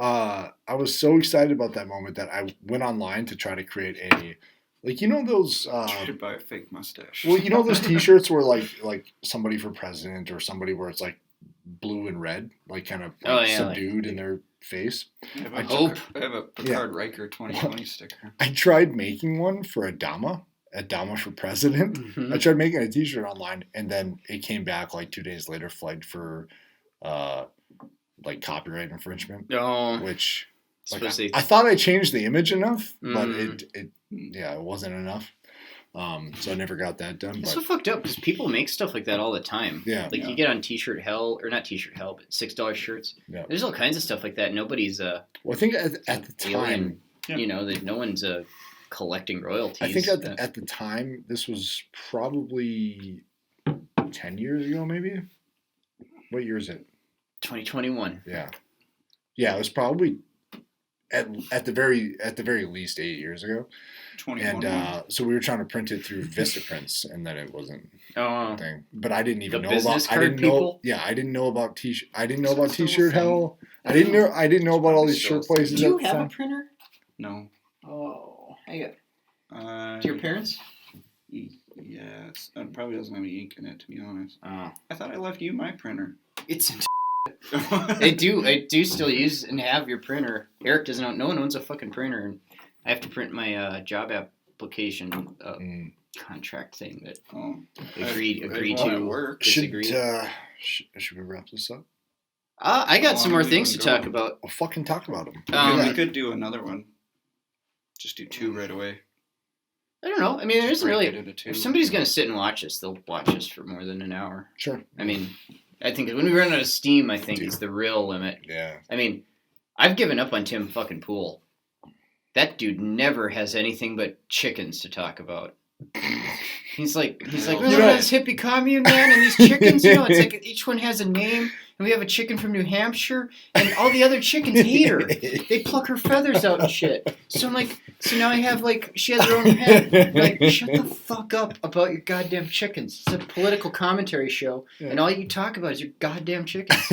excited about that moment that I went online to try to create a Like, you know those Treated by a fake mustache. well, you know those T-shirts where like somebody for president or somebody where it's like blue and red, like kind of subdued in their face. I have a Picard Riker 2020 sticker. I tried making one for Adama for president. Mm-hmm. I tried making a T-shirt online, and then it came back like 2 days later, flagged for like copyright infringement. Oh, Which like, especially I thought I changed the image enough, but Mm. it wasn't enough. So I never got that done. it's But so fucked up because people make stuff like that all the time. yeah, Like you get on T-shirt hell, or not T-shirt hell, but $6 shirts. Yeah. There's all kinds of stuff like that. Nobody's well, I think at the time, alien, Yeah. you know, that no one's collecting royalties. I think at the time, this was probably 10 years ago, maybe. What year is it? 2021. Yeah, it was probably at the very least 8 years ago. 21. And so we were trying to print it through Vistaprints, and then it wasn't Oh, a thing. But I didn't even The know business about. I card didn't know. people? Yeah, I didn't know about T-shirt. I didn't know Is it about still a T-shirt thing? hell. I didn't know. I didn't know about all these Still shirt a thing. places. do you at the have a time. printer? No. Oh, I got. Do Do your parents? Yes. It probably doesn't have any ink in it, to be honest. Oh, I thought I left you my printer. it's. I do still use and have your printer. Eric doesn't know. No one owns a fucking printer, and I have to print my job application contract thing that Oh. agree I to work. disagree. Should we wrap this up? I got some more we things to can go. talk about. I'll fucking talk about them. We could do another one. Just do 2 right away. I don't know. I mean, there Just isn't break really. it into 2. If somebody's gonna sit and watch us, they'll watch us for more than an hour. Sure. I mean, I think when we run out of steam, I think Dude. is the real limit. Yeah. I mean, I've given up on Tim fucking Pool. That dude never has anything but chickens to talk about. He's like, You look know- at this hippie commune, man, and these chickens, you know, it's like each one has a name, and we have a chicken from New Hampshire, and all the other chickens hate her. They pluck her feathers out and shit. So I'm like, so now I have like, she has her own head. I'm like, shut the fuck up about your goddamn chickens. It's a political commentary show, and all you talk about is your goddamn chickens.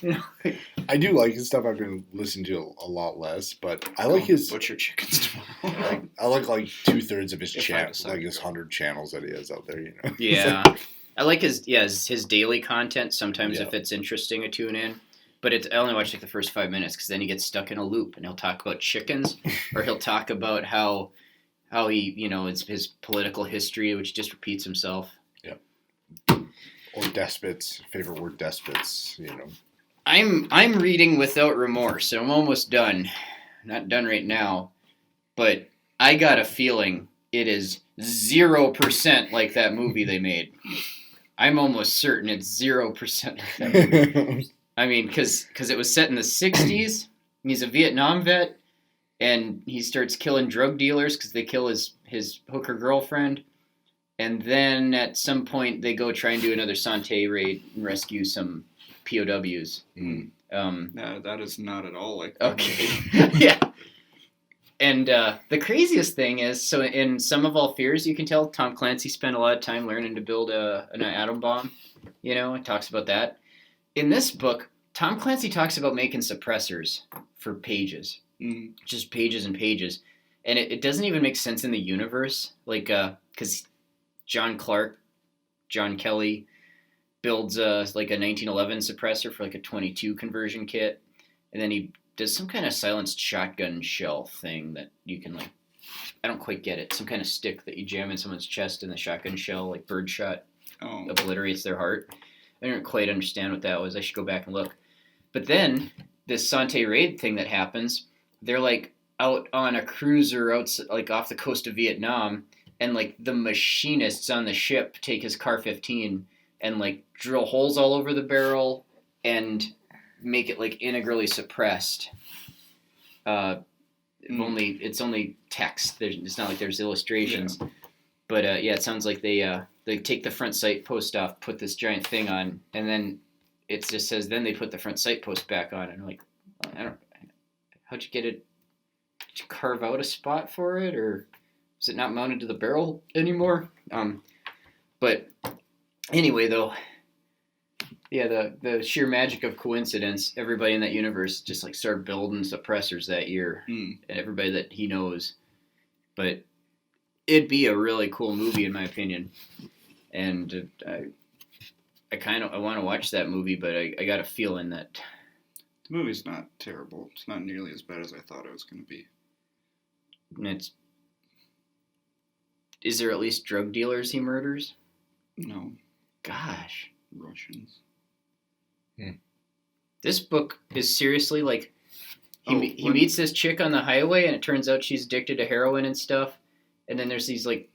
You know? I do like his stuff. I've been listening to a lot less, but I like his. Butcher chickens tomorrow. I like 2/3 of his If I channels, decide like to his go. 100 channels that he has out there. You know. Yeah. I like his daily content. Sometimes Yeah. if it's interesting, I tune in. But I only watch like the first 5 minutes because then he gets stuck in a loop and he'll talk about chickens or he'll talk about how he, you know, it's his political history, which just repeats himself. Or despots. Favorite word, despots. You know. I'm reading without remorse, and I'm almost done. Not done right now, but I got a feeling it is 0% like that movie they made. I'm almost certain it's 0% like that movie. I mean, because it was set in the 60s. He's a Vietnam vet, and he starts killing drug dealers because they kill his hooker girlfriend. And then at some point, they go try and do another Sante raid and rescue some POWs. Mm. That is not at all like. Okay. Yeah. And the craziest thing is, so in Some of All Fears, you can tell Tom Clancy spent a lot of time learning to build an atom bomb. You know, it talks about that. In this book, Tom Clancy talks about making suppressors for pages. Mm. Just pages and pages. And it doesn't even make sense in the universe. Like, because John Kelly builds like a 1911 suppressor for like a 22 conversion kit. And then he does some kind of silenced shotgun shell thing that you can like, I don't quite get it. Some kind of stick that you jam in someone's chest and the shotgun shell, like birdshot, Oh. obliterates their heart. I don't quite understand what that was. I should go back and look. But then this Sante raid thing that happens, they're like out on a cruiser out like off the coast of Vietnam, and like the machinists on the ship take his Car 15 and like drill holes all over the barrel and make it like integrally suppressed. It's only text. It's not like there's illustrations. Yeah. But yeah, it sounds like they take the front sight post off, put this giant thing on, and then it just says then they put the front sight post back on, and I'm like, how'd you get it? Did you carve out a spot for it, or is it not mounted to the barrel anymore? But anyway, though, yeah, the sheer magic of coincidence. Everybody in that universe just like started building suppressors that year, and everybody that he knows. But it'd be a really cool movie in my opinion, and I want to watch that movie, but I got a feeling that The movie's not terrible. It's not nearly as bad as I thought it was going to be. Is there at least drug dealers he murders? No, Gosh, Russians. this book is seriously like he When- meets this chick on the highway, and it turns out she's addicted to heroin and stuff. And then there's these like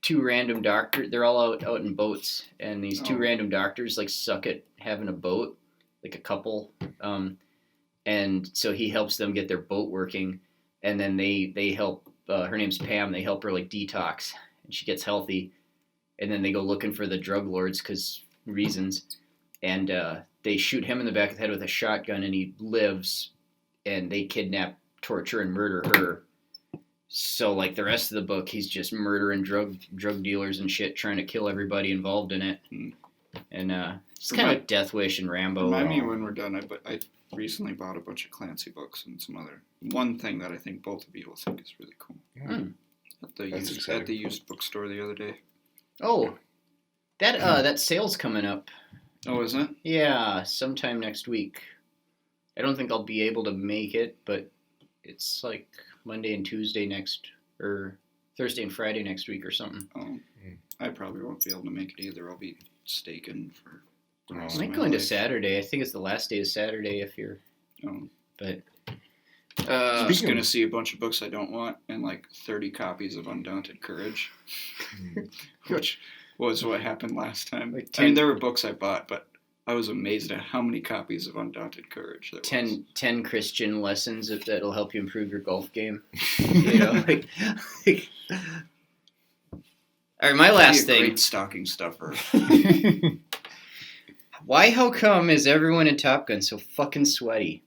two random doctors. They're all out in boats, and these two Oh. random doctors like suck at having a boat, like a couple. And so he helps them get their boat working, and then they help. Her name's Pam. They help her like detox, and she gets healthy. And then they go looking for the drug lords because reasons, and they shoot him in the back of the head with a shotgun, and he lives. And they kidnap, torture, and murder her. So like the rest of the book, he's just murdering drug dealers and shit, trying to kill everybody involved in it. And it's kind of like Death Wish and Rambo. Remind me when we're done. I recently bought a bunch of Clancy books and some other. One thing that I think both of you will think is really cool. At the used bookstore the other day. Oh, that sale's coming up. Oh, is it? Yeah, sometime next week. I don't think I'll be able to make it, but it's like Monday and Tuesday or Thursday and Friday next week or something. Oh, I probably won't be able to make it either. I'll be staking for. the I rest might of go my into life. Saturday. I think it's the last day of Saturday if you're. Oh. But. I'm just gonna see a bunch of books I don't want and like 30 copies of Undaunted Courage, which was what happened last time. Like I mean, there were books I bought, but I was amazed at how many copies of Undaunted Courage there was. 10 Christian lessons that'll help you improve your golf game. You know, all right, my last Be a thing. great stocking stuffer. How come is everyone in Top Gun so fucking sweaty?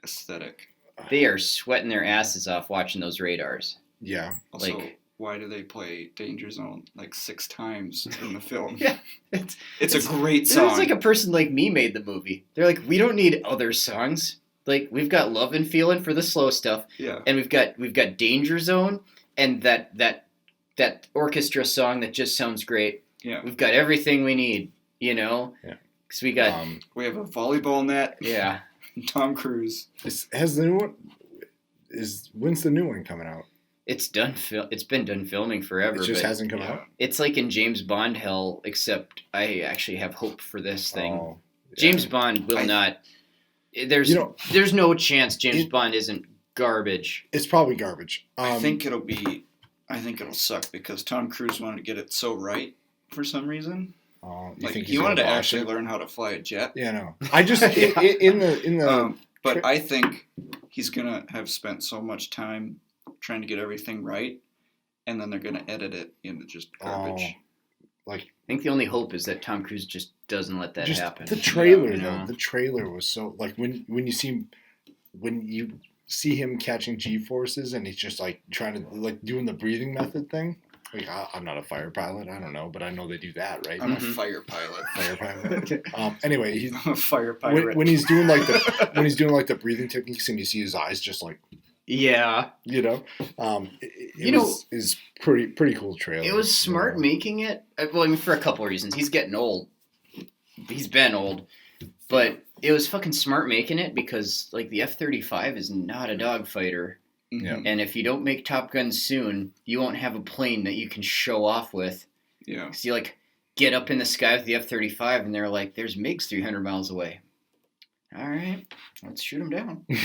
Aesthetic. They are sweating their asses off watching those radars. Yeah. Also, Like- why do they play Danger Zone like 6 times in the film? Yeah, It's a great it song. was like a person like me made the movie. They're like, we don't need other songs. Like we've got Love and Feeling for the slow stuff, yeah. and we've got Danger Zone and that orchestra song that just sounds great. Yeah. We've got everything we need, you know. Yeah. Because we got We have a volleyball net. yeah. Tom Cruise. Has the new one? When's the new one coming out? It's done. It's been done filming forever. It just but hasn't come out. It's like in James Bond hell, except I actually have hope for this thing. Oh, yeah. James Bond will not. There's no chance James Bond isn't garbage. It's probably garbage. I think it'll suck because Tom Cruise wanted to get it so right for some reason. You Like think he he's wanted to gonna actually botch it? learn how to fly a jet. Yeah, no. I just in the But I think he's gonna have spent so much time trying to get everything right, and then they're gonna edit it into just garbage. I think the only hope is that Tom Cruise just doesn't let that happen. The trailer You though, know? the trailer was so like when you see him catching G forces and he's just like trying to like doing the breathing method thing. Like I'm not a fire pilot, I don't know, but I know they do that, right? I'm a fire pilot. Fire pilot. Anyway, he's I'm a fire pirate. when he's doing like the breathing techniques and you see his eyes just like Yeah. Is pretty cool trailer. It was smart making it. Well, I mean, for a couple of reasons. He's getting old. He's been old. But it was fucking smart making it because, like, the F-35 is not a dogfighter. Yeah. And if you don't make Top Gun soon, you won't have a plane that you can show off with. Yeah. Because you, like, get up in the sky with the F-35 and they're like, there's MiGs 300 miles away. All right, let's shoot them down. Like,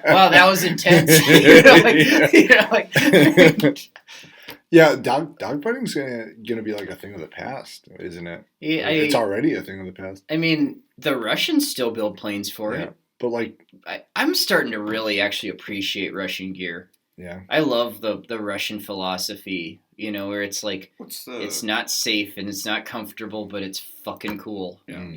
wow, that was intense. Yeah, dogfighting's gonna be like a thing of the past, isn't it? Yeah, It's already a thing of the past. I mean, the Russians still build planes for it. But like, I'm starting to really actually appreciate Russian gear. yeah, I love the Russian philosophy, where it's like, it's not safe and it's not comfortable, but it's fucking cool. Yeah.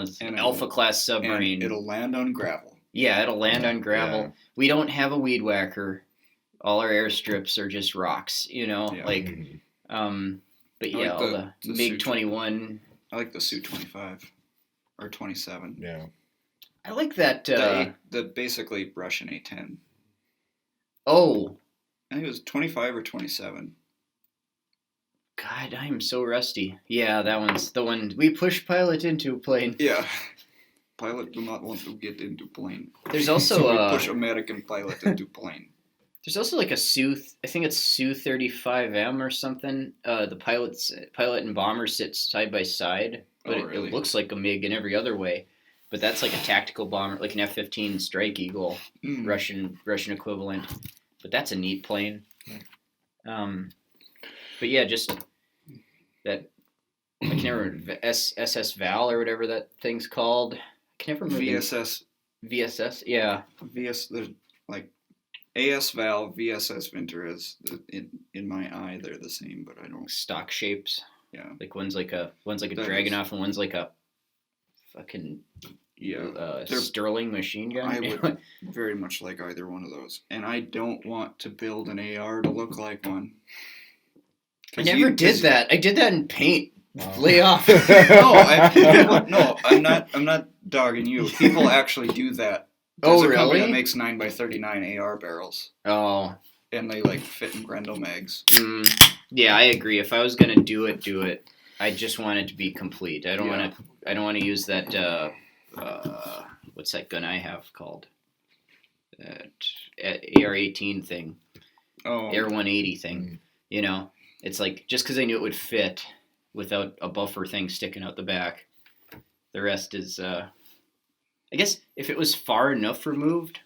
It's an Alpha class submarine. And it'll land on gravel. Yeah, it'll land on gravel. Yeah. We don't have a weed whacker. All our airstrips are just rocks, Yeah. But I yeah, like all the the MiG-21. I like the Su-25 or 27. yeah. I like that. The basically Russian A-10. Oh, think it was 25 or 27. God, I am so rusty. Yeah, that one's the one. We push pilot into a plane. Yeah. Pilot do not want to get into plane. There's also So we push American pilot into plane. There's also like a I think it's Su-35M or something. The pilot and bomber sit side by side, but really? it looks like a MiG in every other way. But that's like a tactical bomber, like an F-15 Strike Eagle, Russian equivalent. But that's a neat plane. But yeah, just that. I can never remember SS Val or whatever that thing's called. I can never remember. VSS, yeah. There's like AS Val, VSS Venturas. In my eye, they're the same, but I don't. Stock shapes. Yeah. Like one's like a Dragunov and one's like a fucking Sterling machine gun. I would very much like either one of those, and I don't want to build an AR to look like one. I never did that. I did that in Paint. Lay off. No, I'm not dogging you. People actually do that. There's a company that makes 9x39 AR barrels. Oh. And they like fit in Grendel mags. Yeah, I agree. If I was gonna do it. I just want it to be complete. I don't want to use that. What's that gun I have called? AR-18 thing. Oh. AR-180 thing. You know, it's like just because I knew it would fit without a buffer thing sticking out the back. The rest is, I guess, if it was far enough removed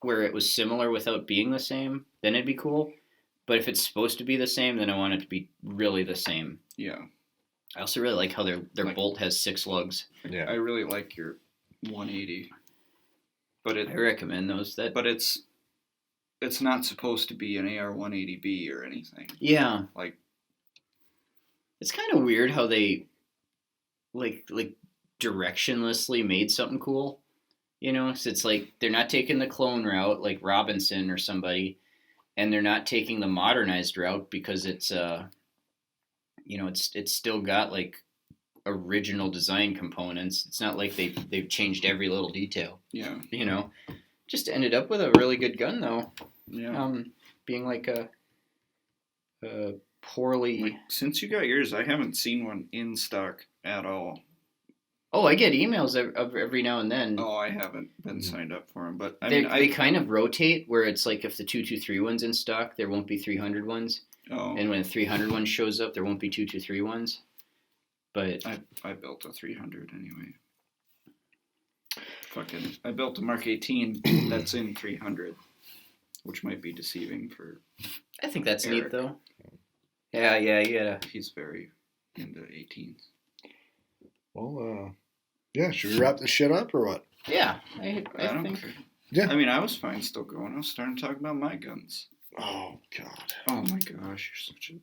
where it was similar without being the same, then it'd be cool. But if it's supposed to be the same, then I want it to be really the same. Yeah. I also really like how their bolt has 6 lugs. Yeah. I really like your 180. But I recommend those. But it's not supposed to be an AR-180B or anything. Yeah. Like, it's kind of weird how they like directionlessly made something cool. You know, so it's like they're not taking the clone route like Robinson or somebody, and they're not taking the modernized route because it's it's still got like original design components. It's not like they've changed every little detail. Yeah. You know, just ended up with a really good gun though. Yeah. Being like a poorly. Like, since you got yours, I haven't seen one in stock at all. Oh, I get emails every now and then. Oh, I haven't been signed up for them, but they kind of rotate where it's like if the 223 one's in stock, there won't be 300 ones. Oh. And when a 300 one shows up, there won't be 223 ones. But I built a 300 anyway. I built a Mark 18 that's in 300, which might be deceiving for. I think that's Eric. neat though. Yeah, you gotta. He's very into 18s. Well, yeah. Should we wrap this shit up or what? Yeah, I don't think. care. Yeah. I mean, I was fine still going. I was starting to talk about my guns. Oh God. Oh my gosh, you're such a.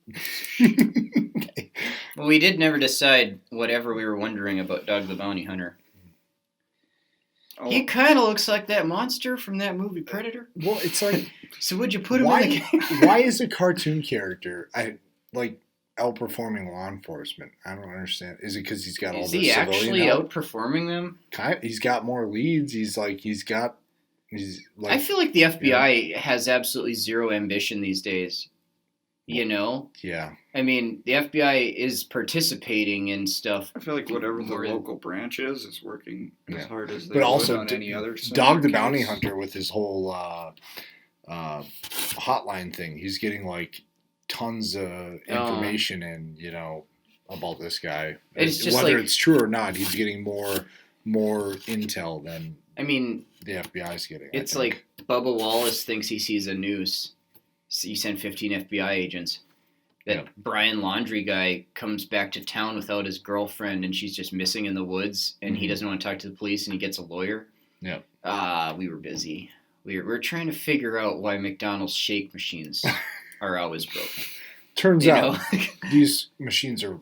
Well, we did never decide whatever we were wondering about Doug the Bounty Hunter. Oh. He kind of looks like that monster from that movie Predator. Well, it's like. So would you put him in the game? Why is a cartoon character outperforming law enforcement? I don't understand. Is it because he's got all the civilian help? Is he actually outperforming them? He's got more leads. He's like. I feel like the FBI has absolutely zero ambition these days. You know? Yeah. I mean, the FBI is participating in stuff. I feel like whatever the local branch is working as hard as they would also on any other. Dog the Bounty Hunter with his whole hotline thing. He's getting like tons of information in, about this guy. It's just whether it's true or not, he's getting more intel than the FBI's getting. It's like Bubba Wallace thinks he sees a noose. So you send 15 FBI agents. Brian Laundrie guy comes back to town without his girlfriend, and she's just missing in the woods, and he doesn't want to talk to the police, and he gets a lawyer. Yeah. We were busy. We're trying to figure out why McDonald's shake machines are always broken. Turns out these machines are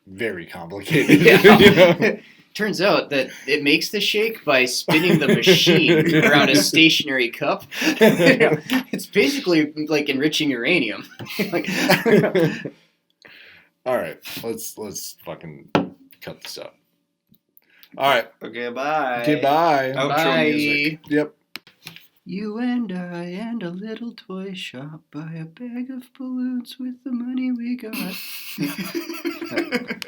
very complicated. Turns out that it makes the shake by spinning the machine around a stationary cup. It's basically like enriching uranium. All right, let's fucking cut this up. All right. Okay, bye. Goodbye. Outro music. Yep. You and I and a little toy shop. Buy a bag of balloons with the money we got.